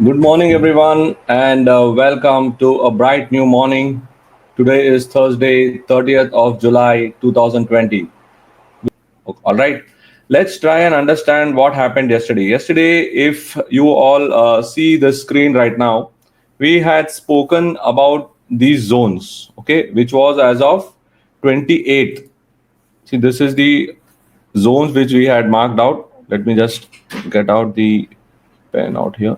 Good morning, everyone, and welcome to a bright new morning. Today is Thursday, 30th of July, 2020. All right, let's try and understand what happened yesterday. Yesterday, if you all see the screen right now, we had spoken about these zones, okay, which was as of 28th. See, this is the zones which we had marked out. Let me just get out the pen out here.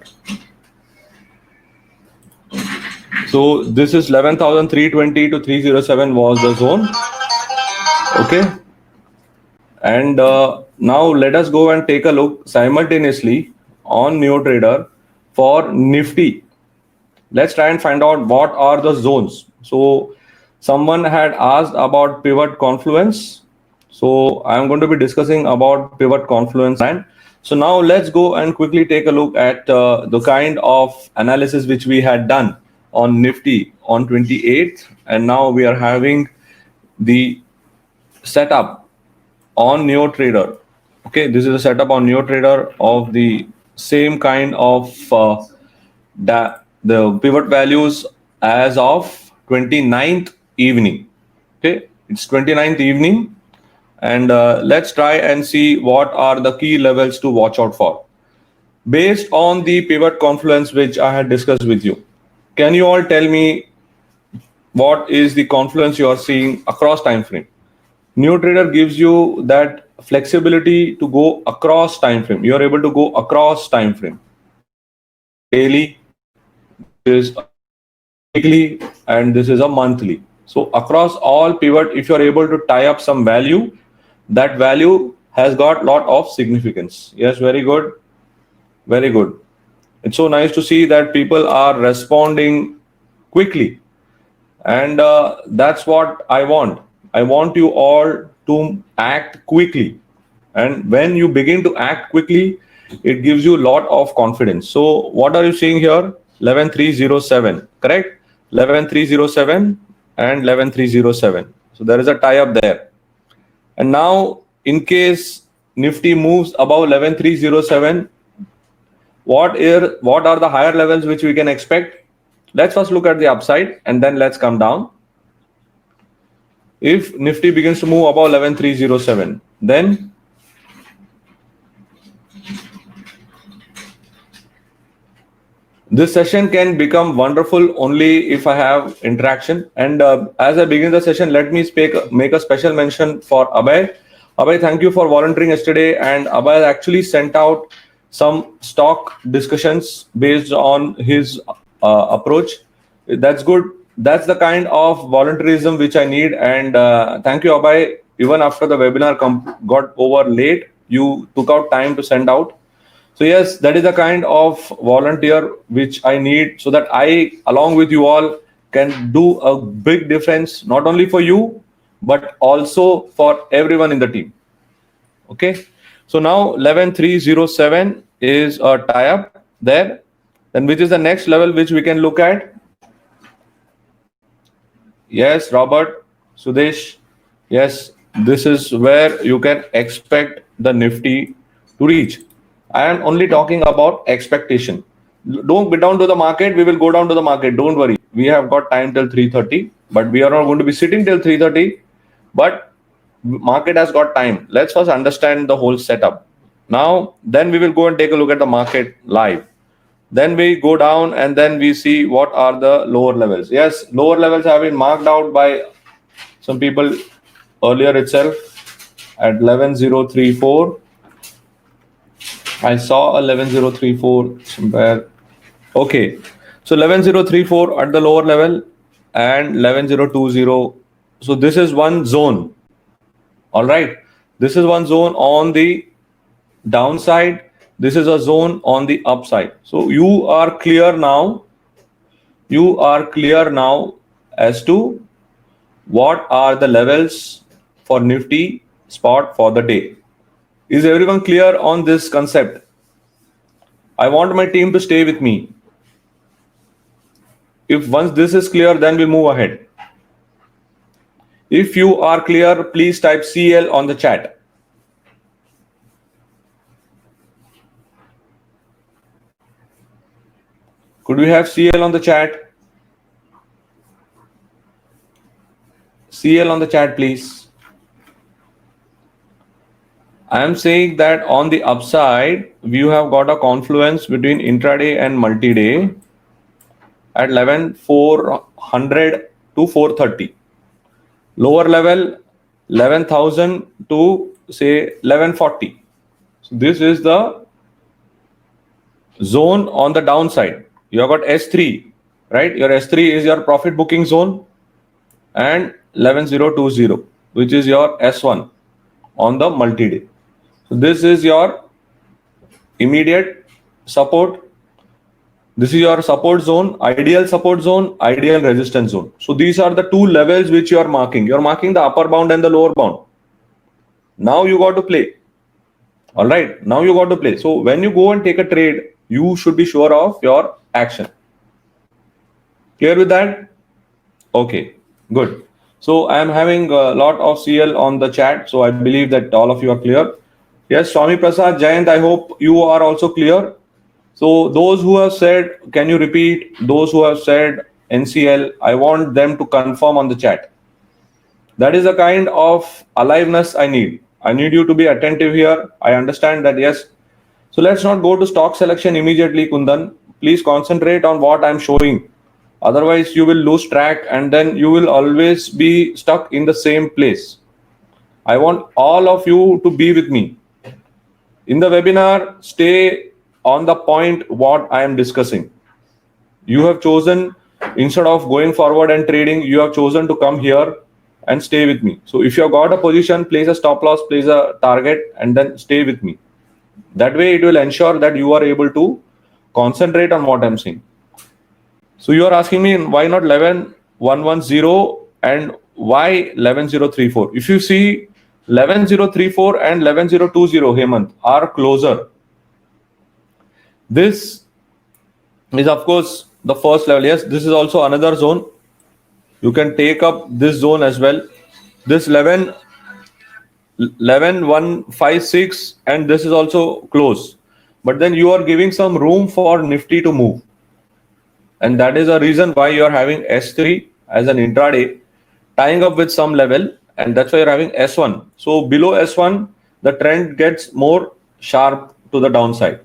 So this is 11,320 to 307 was the zone. Okay. And now let us go and take a look simultaneously on NeoTrader for Nifty. Let's try and find out what are the zones. So someone had asked about pivot confluence. So I'm going to be discussing about pivot confluence. And so now let's go and quickly take a look at the kind of analysis which we had done on Nifty on 28th. And now we are having the setup on NeoTrader. Okay, this is a setup on NeoTrader of the same kind of the pivot values as of 29th evening. Okay, it's 29th evening, and let's try and see what are the key levels to watch out for based on the pivot confluence which I had discussed with you. Can you all tell me what is the confluence you are seeing across time frame? NeoTrader gives you that flexibility to go across time frame. You are able to go across time frame. Daily, is weekly, and this is a monthly. So across all pivot, if you are able to tie up some value, that value has got lot of significance. Yes, very good, very good. It's so nice to see that people are responding quickly, and that's what I want. I want you all to act quickly, and when you begin to act quickly, it gives you a lot of confidence. So what are you seeing here? 11307, correct? 11307 and 11307. So there is a tie up there. And now in case Nifty moves above 11307, what are the higher levels which we can expect? Let's first look at the upside and then let's come down. If Nifty begins to move above 11307, then this session can become wonderful only if I have interaction. And as I begin the session, let me make a special mention for Abhay. Abhay, thank you for volunteering yesterday. And Abhay actually sent out some stock discussions based on his approach. That's good. That's the kind of volunteerism which I need. And thank you, Abhay. Even after the webinar got over late, you took out time to send out. So yes, that is the kind of volunteer which I need so that I, along with you all, can do a big difference, not only for you, but also for everyone in the team. Okay. So now 11307 is a tie-up there. Then which is the next level which we can look at? Yes, Robert, Sudesh. Yes, this is where you can expect the Nifty to reach. I am only talking about expectation. Don't be down to the market. We will go down to the market. Don't worry. We have got time till 3:30, but we are not going to be sitting till 3:30. But market has got time. Let's first understand the whole setup. Now, then we will go and take a look at the market live. Then we go down and then we see what are the lower levels. Yes, lower levels have been marked out by some people earlier itself at 11034. I saw 11034 somewhere. Okay, so 11034 at the lower level and 11020. So this is one zone. All right, this is one zone on the downside. This is a zone on the upside. So you are clear now. You are clear now as to what are the levels for Nifty spot for the day. Is everyone clear on this concept? I want my team to stay with me. If once this is clear, then we move ahead. If you are clear, please type CL on the chat. Could we have CL on the chat? CL on the chat, please. I am saying that on the upside, you have got a confluence between intraday and multi-day at 11,400 to 430. Lower level 11,000 to say 1140. So this is the zone on the downside. You have got S3, right? Your S3 is your profit booking zone, and 11020, which is your S1 on the multi-day. So this is your immediate support. This is your support zone, ideal support zone, ideal resistance zone. So these are the two levels which you are marking. You are marking the upper bound and the lower bound. Now you got to play. All right. Now you got to play. So when you go and take a trade, you should be sure of your action. Clear with that? Okay, good. So I am having a lot of CL on the chat. So I believe that all of you are clear. Yes, Swami Prasad, Jayant, I hope you are also clear. So those who have said, can you repeat? Those who have said NCL, I want them to confirm on the chat. That is the kind of aliveness I need. I need you to be attentive here. I understand that, yes. So let's not go to stock selection immediately, Kundan. Please concentrate on what I'm showing. Otherwise, you will lose track and then you will always be stuck in the same place. I want all of you to be with me. In the webinar, stay on the point what I am discussing. You have chosen, instead of going forward and trading, you have chosen to come here and stay with me. So if you have got a position, place a stop loss, place a target, and then stay with me. That way it will ensure that you are able to concentrate on what I'm saying. So you are asking me why not 11110 and why 11034? If you see 11034 and 11020, Hemant, are closer. This is of course the first level. Yes, this is also another zone. You can take up this zone as well. This 11156 and this is also close. But then you are giving some room for Nifty to move. And that is a reason why you are having S3 as an intraday, tying up with some level, and that's why you're having S1. So below S1, the trend gets more sharp to the downside.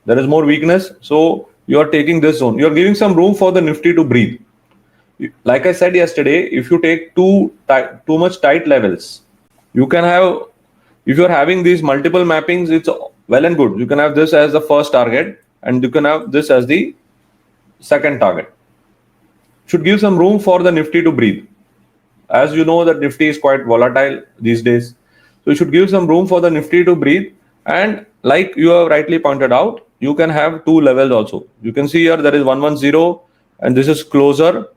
There is more weakness. So you are taking this zone. You're giving some room for the Nifty to breathe. Like I said yesterday, if you take too much tight levels, you can have, if you're having these multiple mappings, it's well and good. You can have this as the first target and you can have this as the second target. Should give some room for the Nifty to breathe. As you know that Nifty is quite volatile these days. So you should give some room for the Nifty to breathe. And like you have rightly pointed out, you can have two levels also. You can see here there is 110 and this is closer.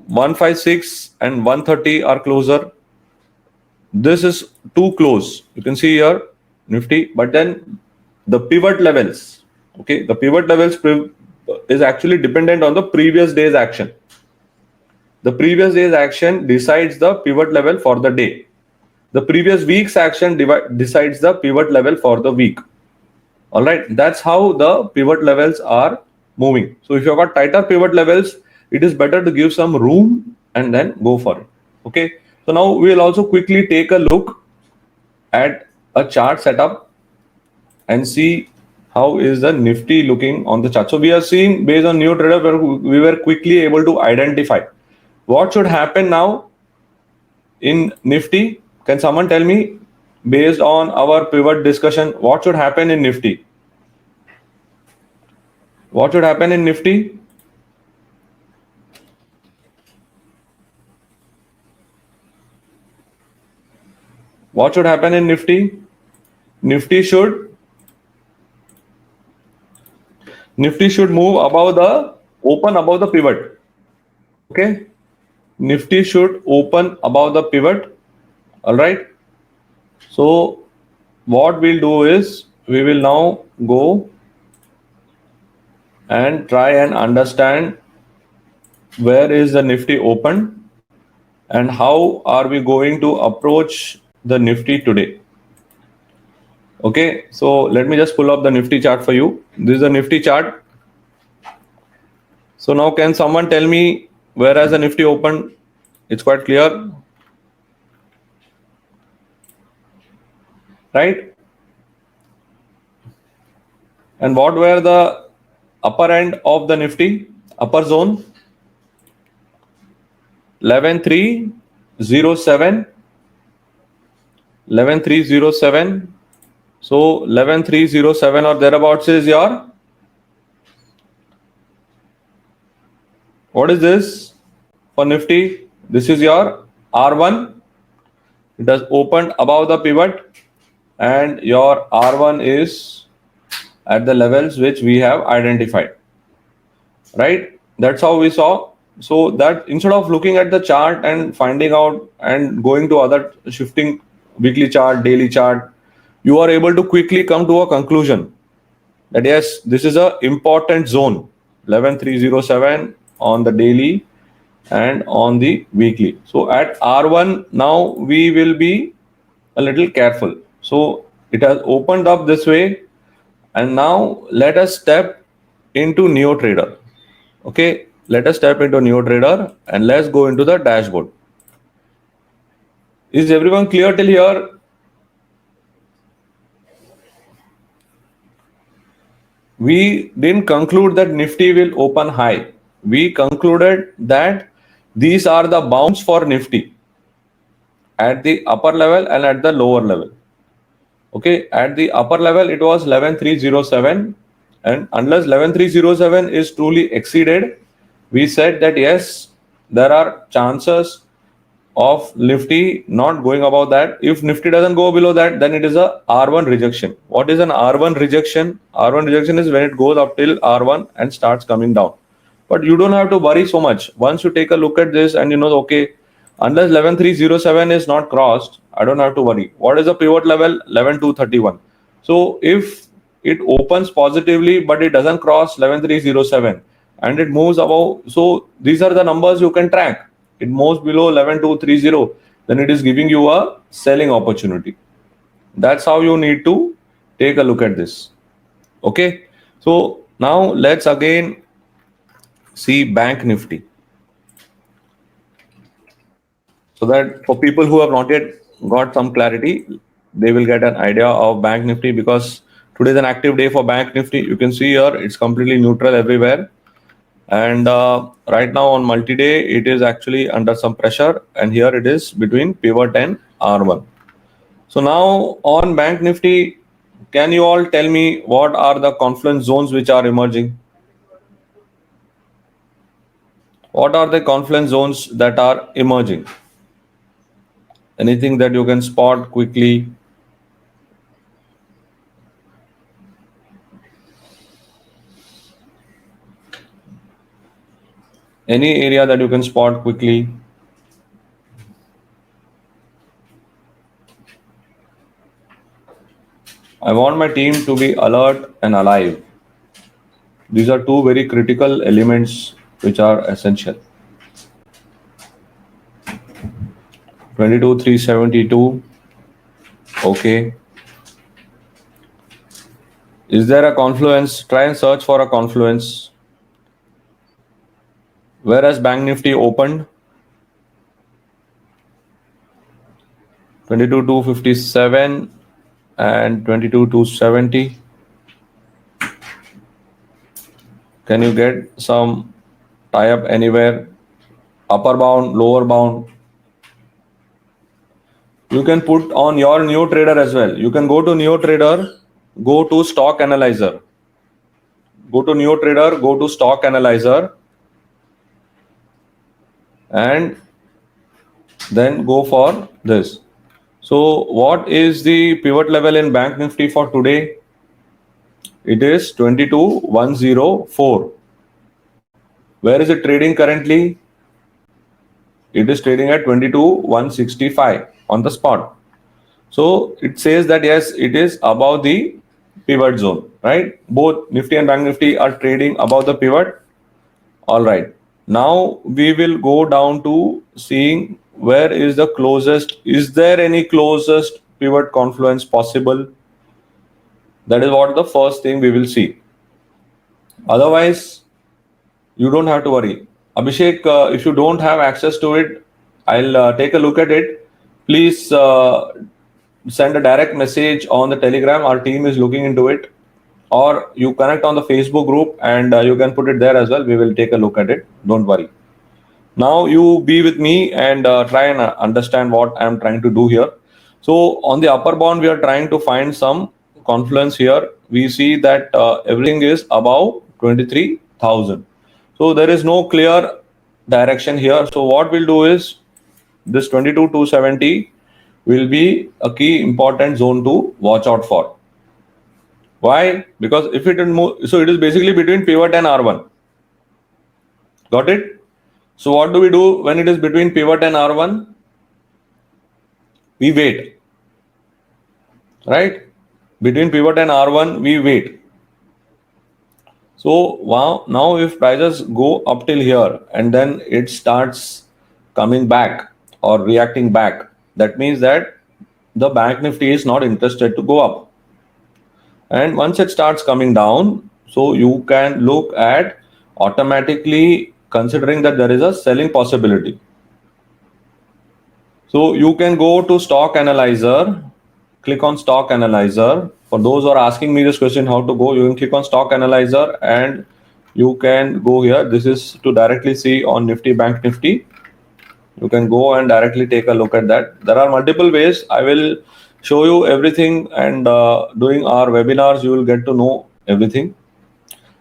156 and 130 are closer. This is too close. You can see here Nifty, but then the pivot levels, okay, the pivot levels is actually dependent on the previous day's action. The previous day's action decides the pivot level for the day. The previous week's action decides the pivot level for the week. All right, that's how the pivot levels are moving. So if you've got tighter pivot levels, it is better to give some room and then go for it. Okay, so now we will also quickly take a look at a chart setup and see how is the Nifty looking on the chart. So we are seeing based on new trader, we were quickly able to identify what should happen now in Nifty. Can someone tell me, based on our pivot discussion, what should happen in Nifty? What should happen in Nifty? What should happen in Nifty? Nifty should move above the, open above the pivot. Okay. Nifty should open above the pivot. All right. So what we'll do is we will now go and try and understand where is the Nifty open and how are we going to approach the Nifty today. Okay, so let me just pull up the Nifty chart for you. This is the Nifty chart. So now can someone tell me where has the Nifty opened? It's quite clear, right? And what were the upper end of the Nifty, upper zone? 11307, 11307. So 11307 or thereabouts is your, what is this for Nifty? This is your R1. It has opened above the pivot, and your R1 is at the levels which we have identified, right? That's how we saw. So that instead of looking at the chart and finding out and going to other shifting weekly chart, daily chart, you are able to quickly come to a conclusion that yes, this is a important zone, 11307 on the daily and on the weekly. So at R1 now we will be a little careful. So it has opened up this way, and now let us step into Neo Trader. Okay, let us step into Neo Trader and let's go into the dashboard. Is everyone clear till here? We didn't conclude that Nifty will open high. We concluded that these are the bounds for Nifty at the upper level and at the lower level. Okay, at the upper level it was 11307, and unless 11307 is truly exceeded, we said that yes, there are chances of Nifty not going above that. If Nifty doesn't go below that, then it is a R1 rejection. What is an R1 rejection? R1 rejection is when it goes up till R1 and starts coming down. But you don't have to worry so much. Once you take a look at this and you know, okay, unless 11307 is not crossed, I don't have to worry. What is the pivot level? 11231. So if it opens positively but it doesn't cross 11307 and it moves above, so these are the numbers you can track. It moves below 11230, then it is giving you a selling opportunity. That's how you need to take a look at this. Okay, so now let's again see Bank Nifty, so that for people who have not yet got some clarity, they will get an idea of Bank Nifty, because today is an active day for Bank Nifty. You can see here it's completely neutral everywhere, and right now on multi-day it is actually under some pressure, and here it is between pivot and R1. So now on Bank Nifty, can you all tell me what are the confluence zones which are emerging? What are the confluence zones that are emerging? Anything that you can spot quickly? Any area that you can spot quickly? I want my team to be alert and alive. These are two very critical elements which are essential. 22,372. Okay. Is there a confluence? Try and search for a confluence. Where has Bank Nifty opened? 22,257 and 22,270. Can you get some tie up anywhere? Upper bound, lower bound. You can put on your Neo Trader as well. You can go to Neo Trader, go to Stock Analyzer. Go to Neo Trader, go to Stock Analyzer, and then go for this. So what is the pivot level in Bank Nifty for today? It is 22,104. Where is it trading currently? It is trading at 22,165 on the spot. So it says that yes, it is above the pivot zone, right? Both Nifty and Bank Nifty are trading above the pivot. All right. Now we will go down to seeing where is the closest. Is there any closest pivot confluence possible? That is what the first thing we will see. Otherwise, You don't have to worry. Abhishek, if you don't have access to it, I'll take a look at it. Please send a direct message on the Telegram. Our team is looking into it. Or you connect on the Facebook group and you can put it there as well. We will take a look at it. Don't worry. Now you be with me and try and understand what I'm trying to do here. So on the upper bound, we are trying to find some confluence here. We see that everything is above 23,000. So there is no clear direction here. So what we'll do is this 22,270 will be a key important zone to watch out for. Why? Because if it move, so it is basically between pivot and R1. Got it? So what do we do when it is between pivot and R1? We wait, right? Between pivot and R1, we wait. So wow, now if prices go up till here and then it starts coming back or reacting back, that means that the Bank Nifty is not interested to go up. And once it starts coming down, so you can look at automatically considering that there is a selling possibility. So you can go to Stock Analyzer, click on Stock Analyzer. For those who are asking me this question, how to go, you can click on Stock Analyzer and you can go here. This is to directly see on Nifty, Bank Nifty. You can go and directly take a look at that. There are multiple ways. I will show you everything, and during our webinars, you will get to know everything.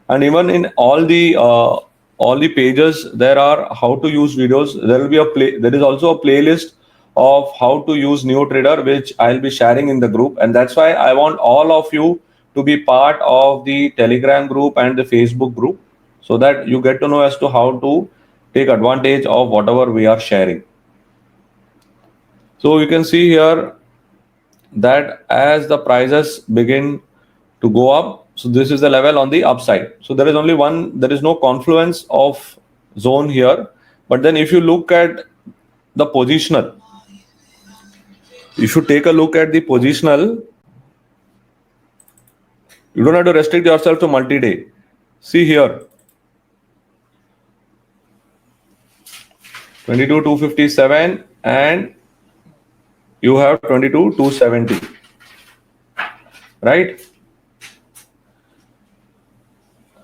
And even in all the pages, there are how to use videos. There will be there is also a playlist of how to use NeoTrader, which I'll be sharing in the group. And that's why I want all of you to be part of the Telegram group and the Facebook group, so that you get to know as to how to take advantage of whatever we are sharing. So you can see here that as the prices begin to go up, so this is the level on the upside. So there is only one, there is no confluence of zone here. But then if you look at the positional, if you take a look at the positional, you don't have to restrict yourself to multi-day. See here, 22,257 and you have 22,270, right?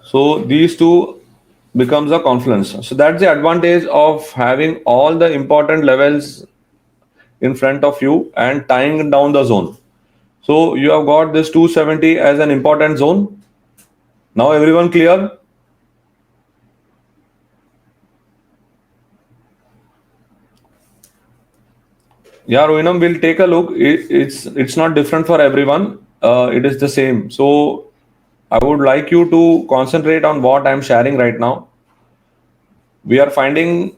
So these two becomes a confluence. So that's the advantage of having all the important levels in front of you and tying down the zone. So you have got this 270 as an important zone. Now everyone clear? Yeah, Rohinam, will take a look. It's not different for everyone. It is the same. So I would like you to concentrate on what I'm sharing right now. We are finding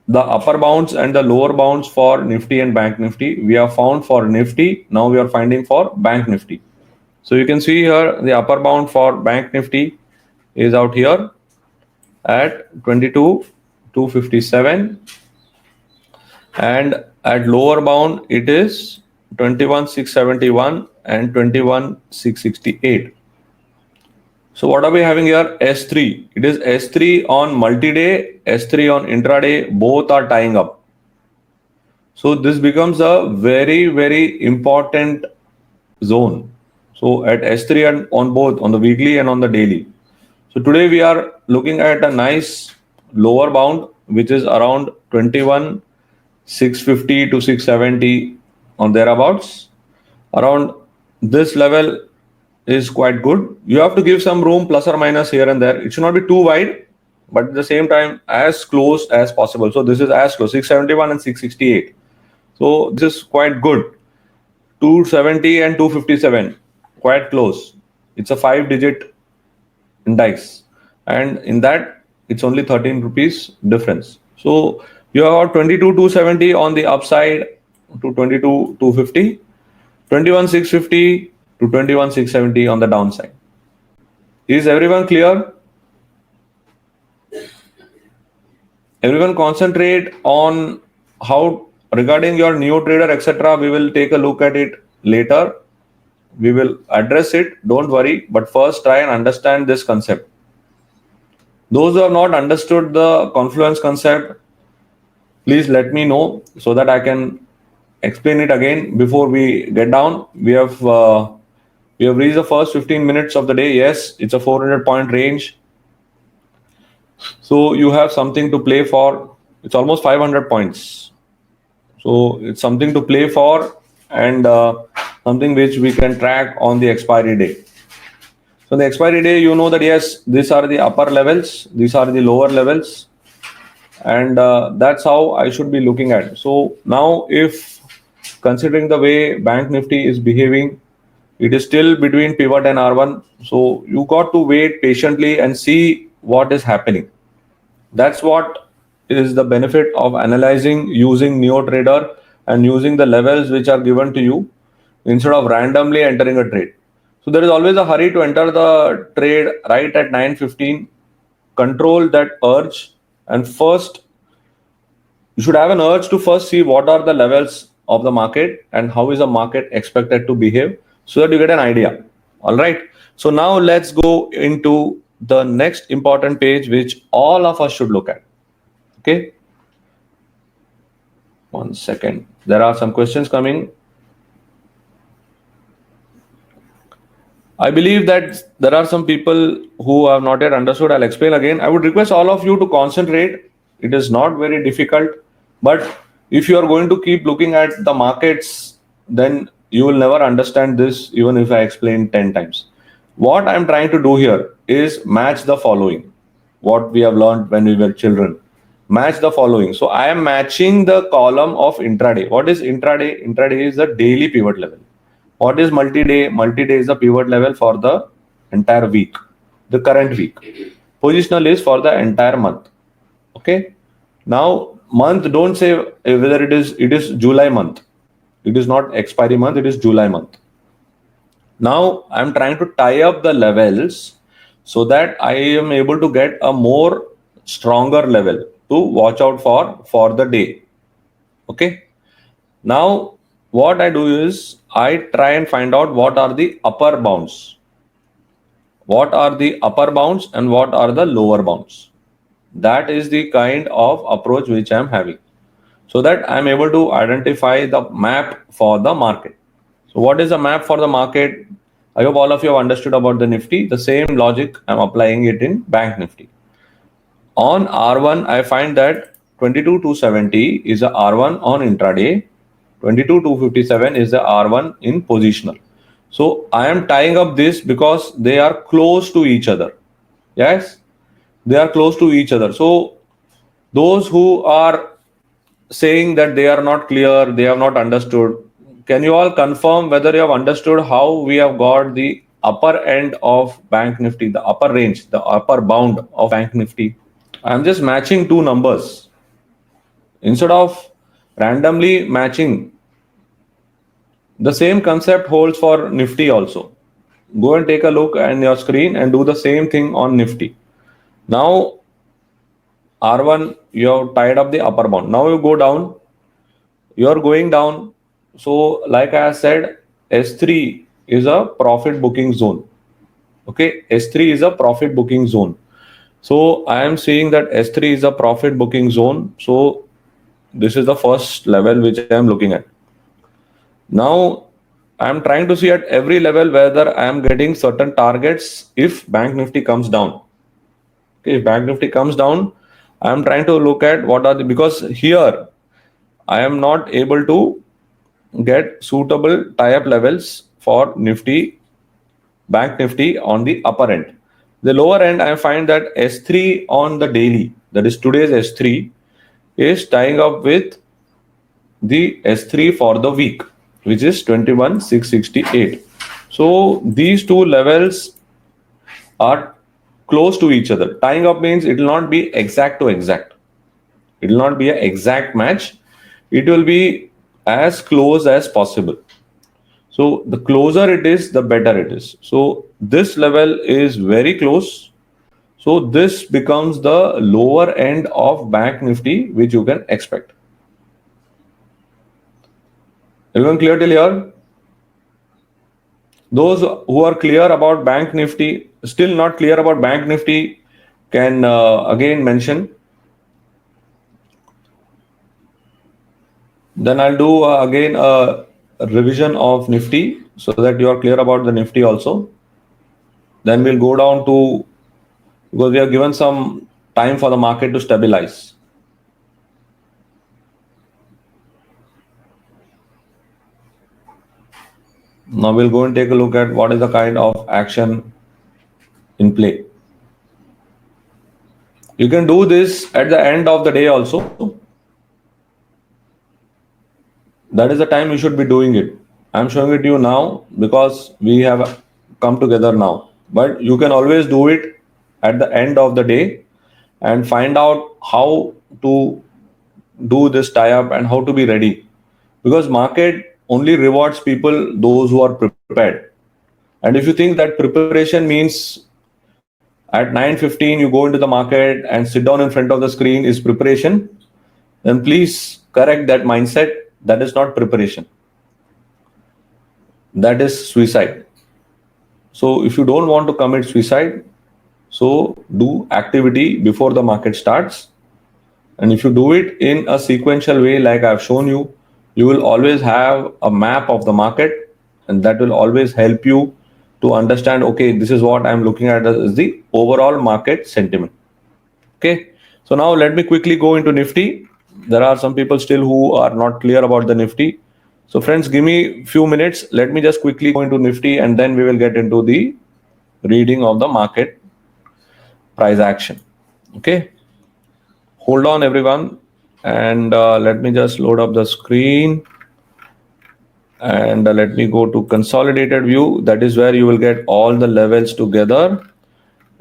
the upper bounds and the lower bounds for Nifty and Bank Nifty. We have found for Nifty. Now we are finding for Bank Nifty. So you can see here the upper bound for Bank Nifty is out here at 22,257, and at lower bound it is 21,671 and 21,668. So what are we having here? S3. It is S3 on multi-day, S3 on intraday. Both are tying up. So this becomes a very, very important zone. So at S3 and on both, on the weekly and on the daily. So today we are looking at a nice lower bound, which is around 21,650 to 670 on thereabouts. Around this level is quite good. You have to give some room plus or minus here and there. It should not be too wide, but at the same time as close as possible. So this is as close, 671 and 668. So this is quite good. 270 and 257, quite close. It's a 5-digit index, and in that it's only 13 rupees difference. So you have 22,270 on the upside to 22,250, 21,650 to 21,670 on the downside. Is everyone clear? Everyone concentrate on how regarding your NeoTrader, etc. We will take a look at it later. We will address it. Don't worry. But first try and understand this concept. Those who have not understood the confluence concept, please let me know so that I can explain it again before we get down. We have reached the first 15 minutes of the day. Yes, it's a 400 point range. So you have something to play for. It's almost 500 points. So it's something to play for, and something which we can track on the expiry day. So the expiry day, you know that yes, these are the upper levels, these are the lower levels, and that's how I should be looking at it. So now, if considering the way Bank Nifty is behaving, it is still between pivot and R1. So you got to wait patiently and see what is happening. That's what is the benefit of analyzing using NeoTrader and using the levels which are given to you instead of randomly entering a trade. So there is always a hurry to enter the trade right at 9:15. Control that urge, and first you should have an urge to first see what are the levels of the market and how is the market expected to behave, so that you get an idea. All right. So now let's go into the next important page which all of us should look at. Okay. 1 second. There are some questions coming. I believe that there are some people who have not yet understood. I'll explain again. I would request all of you to concentrate. It is not very difficult, but if you are going to keep looking at the markets, then you will never understand this, even if I explain 10 times. What I'm trying to do here is match the following, what we have learned when we were children. Match the following. So I am matching the column of intraday. What is intraday? Intraday is the daily pivot level. What is multi-day? Multi-day is the pivot level for the entire week, the current week. Positional is for the entire month. Okay. Now, month, don't say whether it is July month. It is not expiry month, it is July month. Now I'm trying to tie up the levels so that I am able to get a more stronger level to watch out for the day. Okay. Now what I do is I try and find out what are the upper bounds. What are the upper bounds and what are the lower bounds? That is the kind of approach which I'm having, so that I'm able to identify the map for the market. So what is the map for the market? I hope all of you have understood about the Nifty. The same logic I'm applying it in Bank Nifty. On R1, I find that 22,270 is the R1 on intraday. 22,257 is the R1 in positional. So I am tying up this because they are close to each other. Yes, they are close to each other. So those who are saying that they are not clear, they have not understood, can you all confirm whether you have understood how we have got the upper end of Bank Nifty, the upper range, the upper bound of Bank Nifty? I'm just matching two numbers. Instead of randomly matching, the same concept holds for Nifty also. Go and take a look at your screen and do the same thing on Nifty. Now, R1, you have tied up the upper bound. Now you go down, you're going down. So, like I said, S3 is a profit booking zone. Okay, S3 is a profit booking zone. So, I am saying that S3 is a profit booking zone. So, this is the first level which I am looking at. Now, I am trying to see at every level whether I am getting certain targets if Bank Nifty comes down. Okay, if Bank Nifty comes down, I am trying to look at what are the, because here I am not able to get suitable tie-up levels for Nifty, Bank Nifty on the upper end. The lower end, I find that S3 on the daily, that is today's S3, is tying up with the S3 for the week, which is 21,668. So these two levels are close to each other. Tying up means it will not be exact to exact. It will not be an exact match. It will be as close as possible. So the closer it is, the better it is. So this level is very close. So this becomes the lower end of Bank Nifty, which you can expect. Everyone clear till here? Those who are clear about Bank Nifty, still not clear about Bank Nifty, can again mention. Then I'll do again a revision of Nifty so that you are clear about the Nifty also. Then we'll go down to, because we have given some time for the market to stabilize. Now we'll go and take a look at what is the kind of action in play. You can do this at the end of the day also. That is the time you should be doing it. I'm showing it to you now because we have come together now. But you can always do it at the end of the day and find out how to do this tie-up and how to be ready. Because market only rewards people, those who are prepared. And if you think that preparation means at 9:15 you go into the market and sit down in front of the screen is preparation, then please correct that mindset. That is not preparation. That is suicide. So if you don't want to commit suicide, so do activity before the market starts. And if you do it in a sequential way, like I've shown you, you will always have a map of the market, and that will always help you to understand, okay, this is what I'm looking at as the overall market sentiment. Okay. So now let me quickly go into Nifty. There are some people still who are not clear about the Nifty. So friends, give me a few minutes. Let me just quickly go into Nifty and then we will get into the reading of the market price action. Okay. Hold on everyone. And let me just load up the screen. And let me go to consolidated view. That is where you will get all the levels together.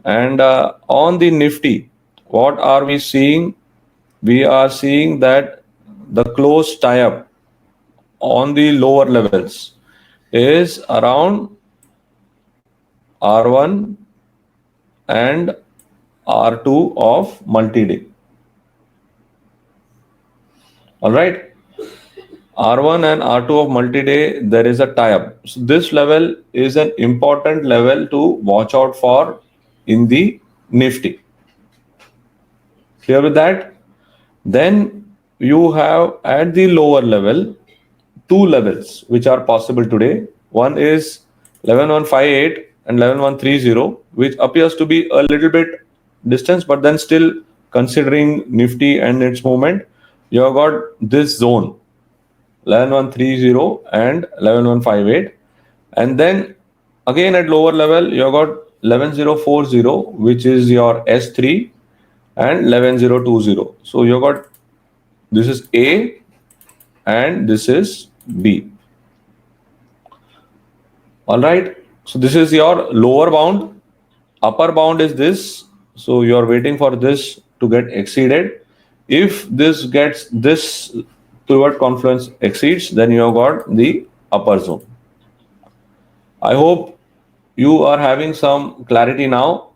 And on the Nifty, what are we seeing? We are seeing that the close tie-up on the lower levels is around R1 and R2 of multi-day. All right. R1 and R2 of multi-day, there is a tie-up. So this level is an important level to watch out for in the Nifty. Clear with that? Then you have at the lower level two levels which are possible today. One is 11158 and 11130, which appears to be a little bit distance, but then still considering Nifty and its movement, you have got this zone 11130 and 11158, and then again at lower level you have got 11040, which is your S3, and 11020. So you have got, this is A and this is B. All right. So this is your lower bound. Upper bound is this. So you are waiting for this to get exceeded. If this gets, this pivot confluence exceeds, then you have got the upper zone. I hope you are having some clarity now.